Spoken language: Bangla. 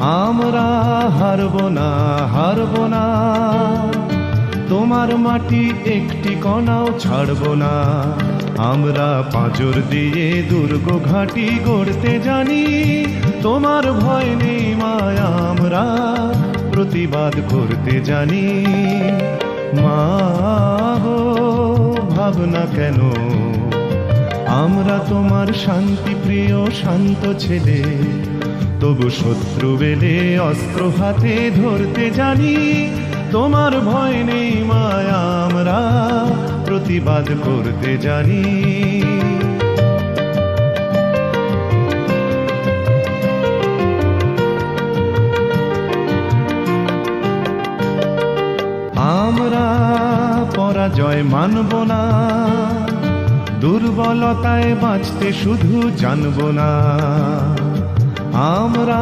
আমরা হারবো না, হারবো না, তোমার মাটি একটি কণাও ছাড়বো না। আমরা পাঁজর দিয়ে দুর্গ ঘাঁটি গড়তে জানি, তোমার ভয় নেই মায়া, আমরা প্রতিবাদ করতে জানি। মা গো ভাবনা কেন, আমরা তোমার শান্তিপ্রিয় শান্ত ছেলে, তবু শত্রু বেলে অস্ত্র হাতে ধরতে জানি। তোমার ভয় নেই মায়া, আমরা প্রতিবাদ করতে জানি। আমরা পরাজয় মানব না, দুর্বলতায় বাঁচতে শুধু জানব না। আমরা